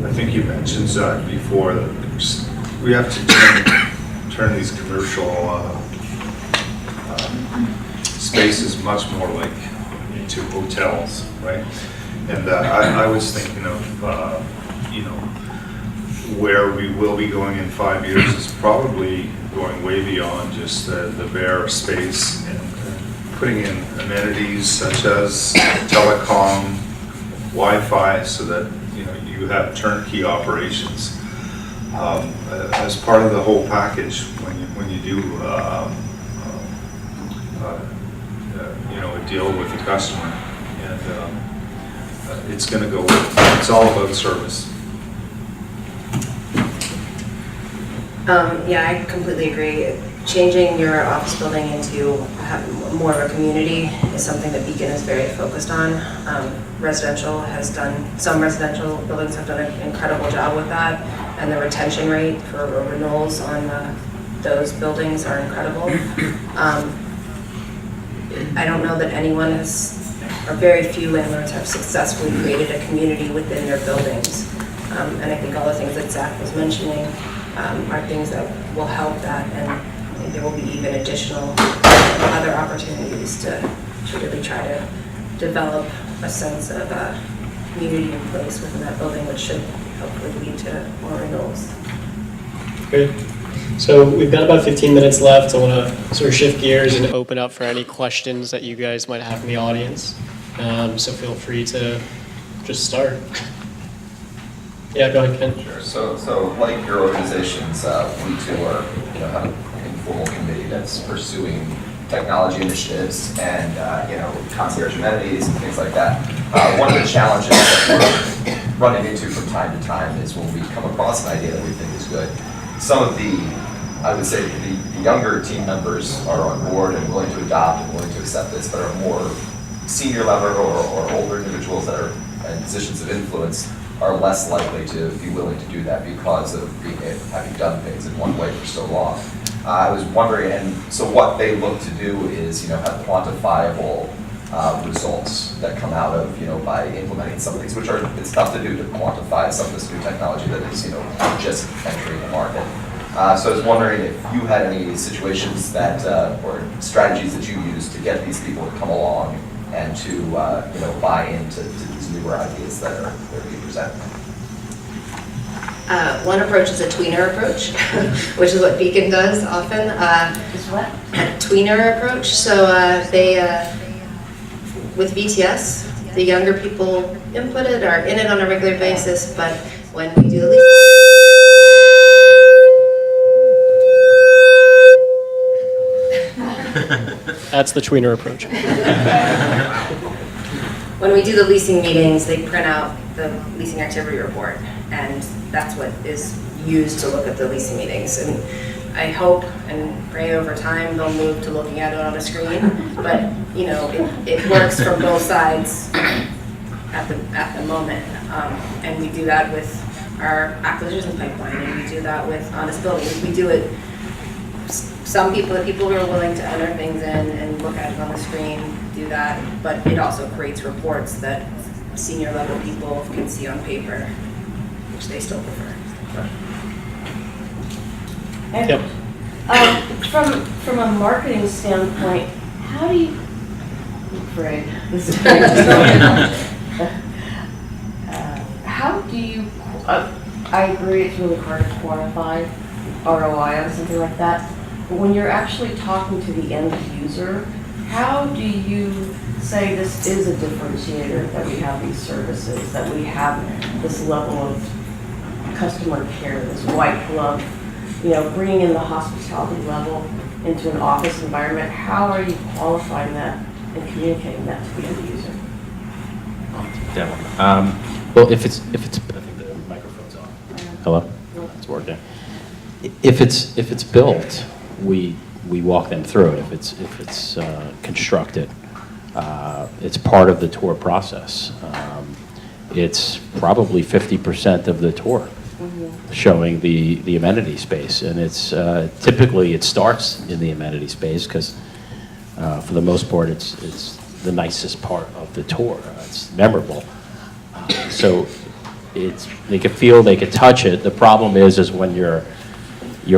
I think you mentioned, Zach, before that we have to turn these commercial spaces much more like into hotels, right? And I was thinking of, where we will be going in 5 years is probably going way beyond just the bare space and putting in amenities such as telecom, Wi-Fi, so that you have turnkey operations as part of the whole package when you do a deal with the customer, and it's going to go. It's all about service. Yeah, I completely agree. Changing your office building into more of a community is something that Beacon is very focused on. Some residential buildings have done an incredible job with that. and the retention rate for renewals on those buildings are incredible. I don't know that anyone has, or very few landlords have successfully created a community within their buildings. And I think all the things that Zach was mentioning are things that will help that, and I think there will be even additional other opportunities to really try to develop a sense of community in place within that building, which should hopefully lead to more renewals. Great. So we've got about 15 minutes left. I want to sort of shift gears and open up for any questions that you guys might have in the audience. So feel free to just start. Yeah, go ahead, Ken. Sure. So like your organizations, we too are, have an informal committee that's pursuing technology initiatives and, concierge amenities and things like that. One of the challenges that we're running into from time to time is when we come across an idea that we think is good. Some of I would say the younger team members are on board and willing to adopt and willing to accept this, but are more senior level or older individuals that are in positions of influence are less likely to be willing to do that because of having done things in one way for so long. I was wondering, and so what they look to do is, have quantifiable results that come out of, by implementing some of these, which it's tough to do to quantify some of this new technology that is, just entering the market. So I was wondering if you had any situations that, or strategies that you use to get these people to come along and to, buy into these newer ideas that are being presented. One approach is a tweener approach, which is what Beacon does often. Is what? A tweener approach. So with VTS, the younger people input it, are in it on a regular basis, but when we do the leasing, That's the tweener approach. when we do the leasing meetings, they print out the leasing activity report, and that's what is used to look at the leasing meetings. And I hope and pray over time they'll move to looking at it on a screen, but it works from both sides at the moment. And we do that with our acquisition pipeline, and we do that with honest buildings. We do it. The people who are willing to enter things in and look at it on the screen do that, but it also creates reports that senior level people can see on paper, which they still prefer. And, from a marketing standpoint, how do you, Greg, this is Greg. How do you, I agree it's really hard to quantify ROI on something like that, but when you're actually talking to the end user, how do you say this is a differentiator, that we have these services, that we have this level of customer care, this white glove, bringing in the hospitality level into an office environment? How are you qualifying that and communicating that to the end user? Well, if it's, I think the microphone's on. Hello? It's working. If it's built, we walk them through it. If it's constructed, it's part of the tour process. It's probably 50% of the tour, showing the amenity space, and it's typically it starts in the amenity space because for the most part it's the nicest part of the tour. It's memorable, so they could feel, they could touch it. The problem is when you're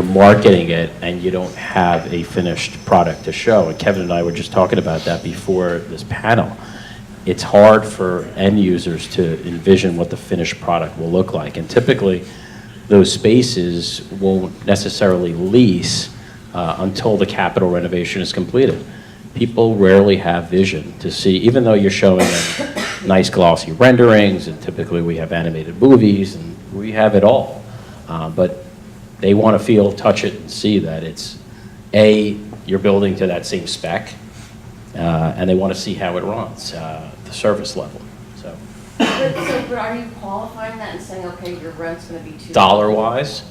marketing it and you don't have a finished product to show. And Kevin and I were just talking about that before this panel. It's hard for end users to envision what the finished product will look like. And typically, those spaces won't necessarily lease until the capital renovation is completed. People rarely have vision to see, even though you're showing them nice glossy renderings, and typically we have animated movies, and we have it all. But they want to feel, touch it, and see that it's, you're building to that same spec, and they want to see how it runs, the service level. So, But are you qualifying that and saying, okay, your rent's going to be $2? dollar-wise,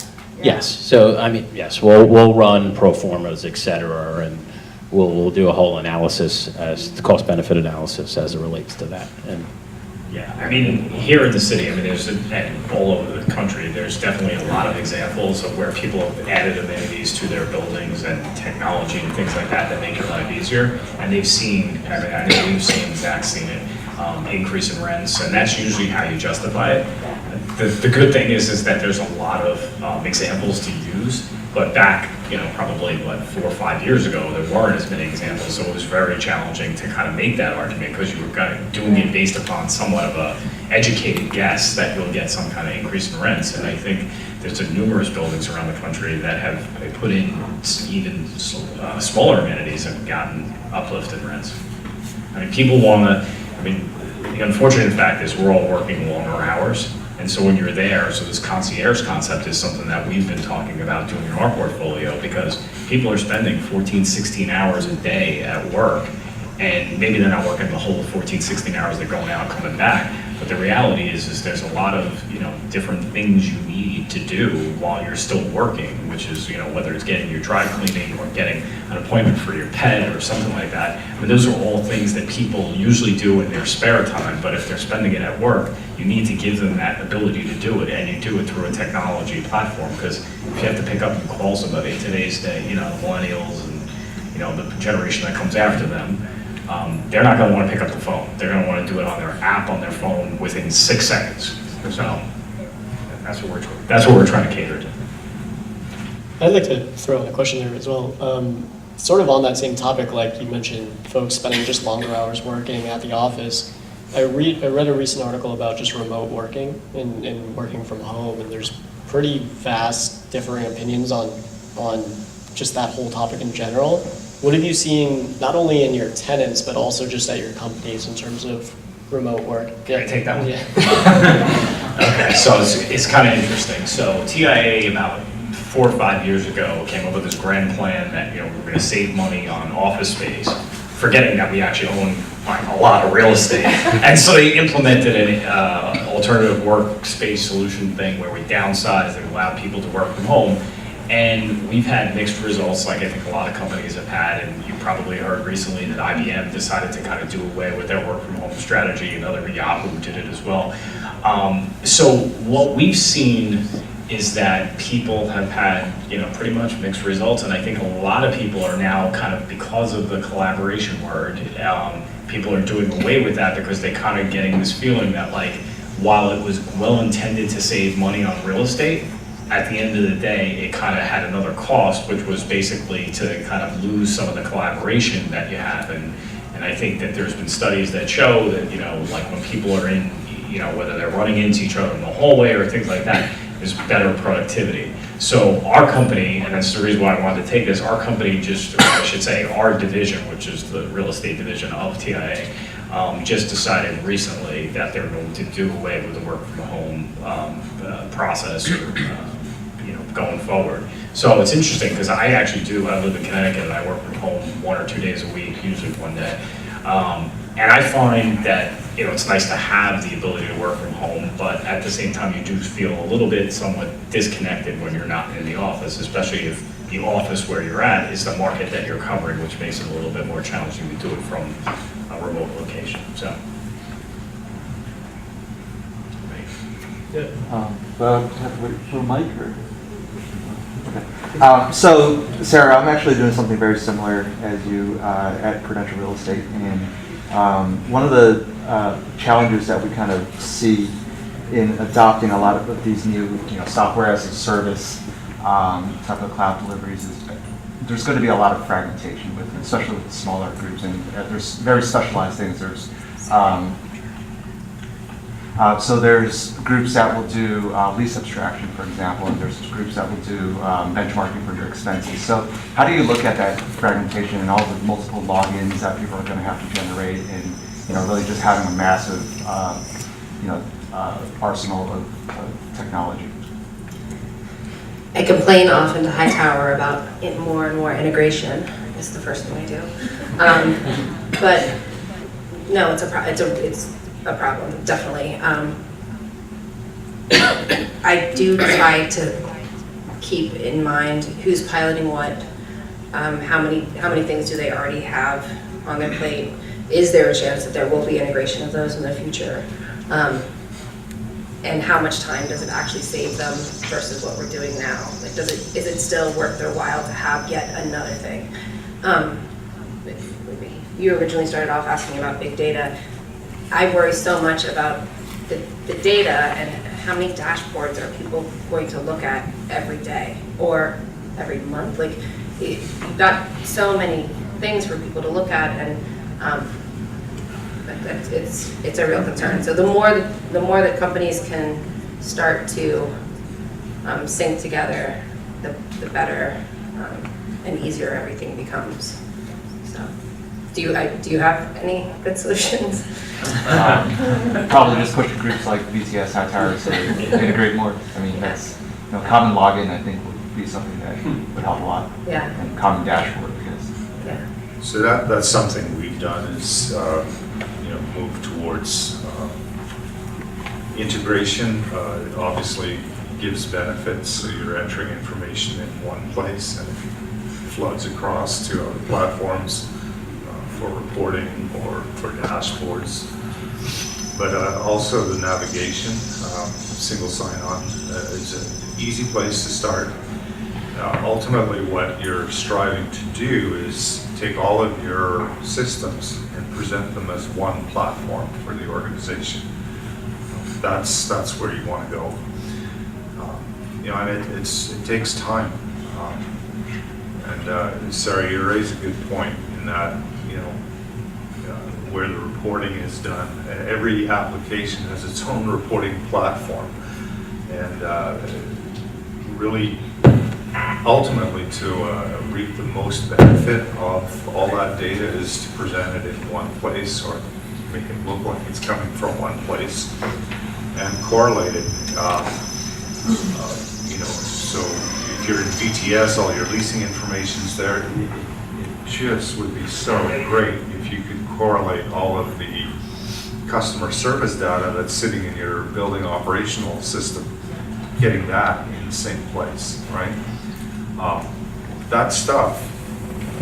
yes. So, I mean, yes, we'll run pro formas, et cetera, and we'll do a whole analysis, as the cost-benefit analysis as it relates to that. And Yeah, I mean, here in the city, I mean, and all over the country, there's definitely a lot of examples of where people have added amenities to their buildings and technology and things like that make your life easier. And they've seen, I mean, I know you've seen, Zach's seen it, increase in rents, and that's usually how you justify it. The good thing is that there's a lot of examples to use, but back, probably 4 or 5 years ago, there weren't as many examples, so it was very challenging to kind of make that argument because you were kind of doing it based upon somewhat of a educated guess that you'll get some kind of increase in rents. And I think there's numerous buildings around the country that have put in even smaller amenities and gotten uplifted rents. I mean, people want to, the unfortunate fact is we're all working longer hours. And so when you're there, so this concierge concept is something that we've been talking about doing in our portfolio because people are spending 14, 16 hours a day at work, and maybe they're not working the whole 14, 16 hours, they're going out, coming back. But the reality is there's a lot of, different things you need to do while you're still working, which is, whether it's getting your dry cleaning or getting an appointment for your pet or something like that. I mean, those are all things that people usually do in their spare time, but if they're spending it at work, you need to give them that ability to do it, and you do it through a technology platform, because if you have to pick up and call somebody in today's day, the millennials and, the generation that comes after them, they're not going to want to pick up the phone. They're going to want to do it on their app on their phone within 6 seconds. So that's what we're trying to cater to. I'd like to throw in a question there as well. Sort of on that same topic, like you mentioned, folks spending just longer hours working at the office. I read a recent article about just remote working and working from home, and there's pretty vast differing opinions on just that whole topic in general. What have you seen, not only in your tenants, but also just at your companies in terms of remote work? Can I take that one? Yeah. Okay, so it's kind of interesting. So TIA about 4 or 5 years ago came up with this grand plan that we were going to save money on office space, forgetting that we actually own a lot of real estate. And so they implemented an alternative workspace solution thing where we downsized and allowed people to work from home. And we've had mixed results, like I think a lot of companies have had, and you probably heard recently that IBM decided to kind of do away with their work from home strategy, and other Yahoo did it as well. So what we've seen is that people have had, pretty much mixed results, and I think a lot of people are now kind of, because of the collaboration word, people are doing away with that because they're kind of getting this feeling that, like, while it was well intended to save money on real estate, at the end of the day, it kind of had another cost, which was basically to kind of lose some of the collaboration that you have. And I think that there's been studies that show that, like when people are in, whether they're running into each other in the hallway or things like that, there's better productivity. So our company, and that's the reason why I wanted to take this, our company I should say our division, which is the real estate division of TIA, just decided recently that they're going to do away with the work from home process, or, going forward. So it's interesting because I live in Connecticut and I work from home 1 or 2 days a week, usually 1 day. And I find that, it's nice to have the ability to work from home, but at the same time, you do feel a little bit somewhat disconnected when you're not in the office, especially if the office where you're at is the market that you're covering, which makes it a little bit more challenging to do it from a remote location, so. Well, have to wait for a mic or? Okay. So, Sara, I'm actually doing something very similar as you at Prudential Real Estate, and one of the challenges that we kind of see in adopting a lot of these new, software as a service type of cloud deliveries is there's going to be a lot of fragmentation with it, especially with smaller groups, and there's very specialized things. There's so there's groups that will do lease abstraction, for example, and there's groups that will do benchmarking for your expenses. So how do you look at that fragmentation and all the multiple logins that people are going to have to generate, and really just having a massive arsenal of technology? I complain often to Hightower about more and more integration. Is the first thing I do. But no, it's a problem, definitely. I do try to keep in mind who's piloting what, how many things do they already have on their plate. Is there a chance that there will be integration of those in the future? And how much time does it actually save them versus what we're doing now? Like, is it still worth their while to have yet another thing? You originally started off asking about big data. I worry so much about the data and how many dashboards are people going to look at every day or every month? Like, you've got so many things for people to look at, and it's a real concern. So the more that companies can start to sync together, the better and easier everything becomes. So, do you have any good solutions? Probably just push groups like BTS Hightower to integrate more. I mean, that's, common login, I think, would be something that would help a lot. Yeah. And common dashboard, because. Yeah. So that's something we've done is, move towards integration. It obviously gives benefits, so you're entering information in one place and it floods across to other platforms for reporting or for dashboards. But also the navigation, single sign-on is an easy place to start. Ultimately, what you're striving to do is take all of your systems and present them as one platform for the organization. That's where you want to go. And it takes time. And Sara, you raise a good point in that, where the reporting is done. Every application has its own reporting platform, and really, ultimately, to reap the most benefit of all that data is to present it in one place, or make it look like it's coming from one place, and correlate it. So if you're in VTS, all your leasing information's there. It just would be so great if you could correlate all of the customer service data that's sitting in your building operational system, getting that in the same place, right? That stuff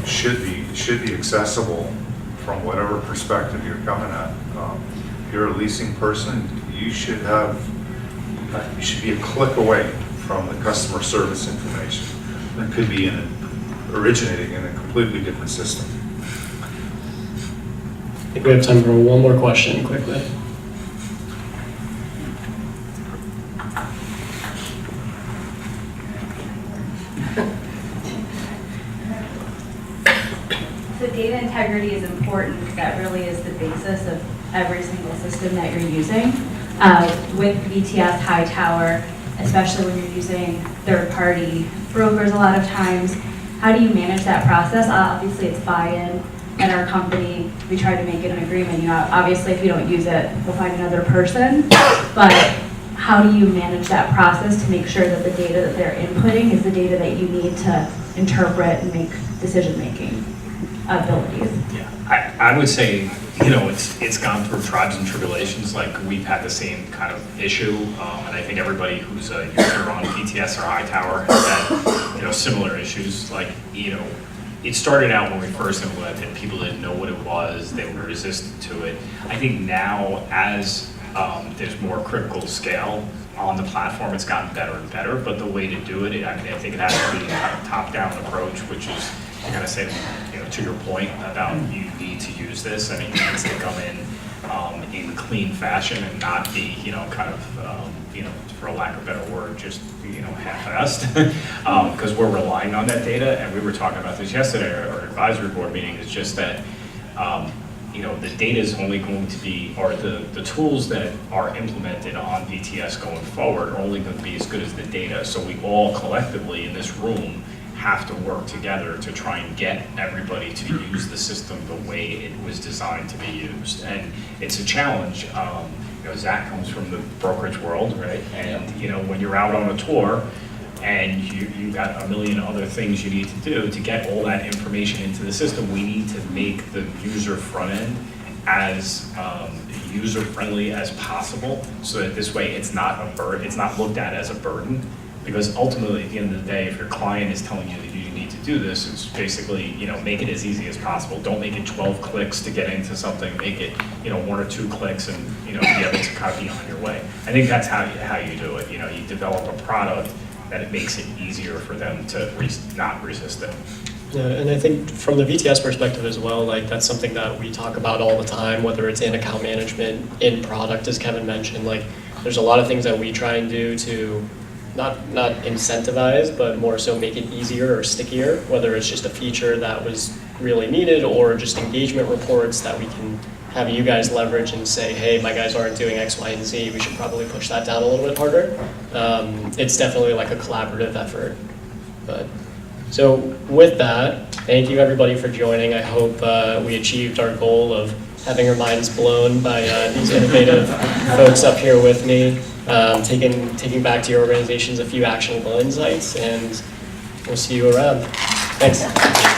should be accessible from whatever perspective you're coming at. If you're a leasing person, you should be a click away from the customer service information that could be originating in a completely different system. I think we have time for one more question quickly. So data integrity is important. That really is the basis of every single system that you're using. With BTS Hightower, especially when you're using third-party brokers a lot of times, how do you manage that process? Obviously, it's buy-in. At our company, we try to make it an agreement. Obviously, if you don't use it, we'll find another person. But how do you manage that process to make sure that the data that they're inputting is the data that you need to interpret and make decision-making abilities? Yeah, I would say, it's gone through tribes and tribulations. Like, we've had the same kind of issue, and I think everybody who's a user on BTS or Hightower has had, similar issues. Like, it started out when we first implemented, people didn't know what it was, they were resistant to it. I think now, as there's more critical scale on the platform, it's gotten better and better, but the way to do it, I think it has to be a kind of top-down approach, which is, I'm gonna say, to your point about you need to use this, it needs to come in clean fashion and not be, for a lack of a better word, just, half-assed, because we're relying on that data, and we were talking about this yesterday at our advisory board meeting. It's just that, the data is only going to be, or the tools that are implemented on BTS going forward are only going to be as good as the data. So we all collectively in this room have to work together to try and get everybody to use the system the way it was designed to be used. And it's a challenge. Zach comes from the brokerage world, right? And when you're out on a tour and you got a million other things you need to do to get all that information into the system, we need to make the user front end as user-friendly as possible, so that this way it's not a burden, it's not looked at as a burden. Because ultimately, at the end of the day, if your client is telling you that you need to do this is basically, make it as easy as possible. Don't make it 12 clicks to get into something. Make it, 1 or 2 clicks and, be able to kind of be on your way. I think that's how you do it. You develop a product that it makes it easier for them to not resist it. Yeah, and I think from the VTS perspective as well, like that's something that we talk about all the time, whether it's in account management, in product, as Kevin mentioned. Like there's a lot of things that we try and do to not incentivize, but more so make it easier or stickier, whether it's just a feature that was really needed or just engagement reports that we can have you guys leverage and say, hey, my guys aren't doing X, Y, and Z, we should probably push that down a little bit harder. It's definitely like a collaborative effort. But so with that, thank you everybody for joining. I hope we achieved our goal of having our minds blown by these innovative folks up here with me, taking back to your organizations a few actionable insights, and we'll see you around. Thanks.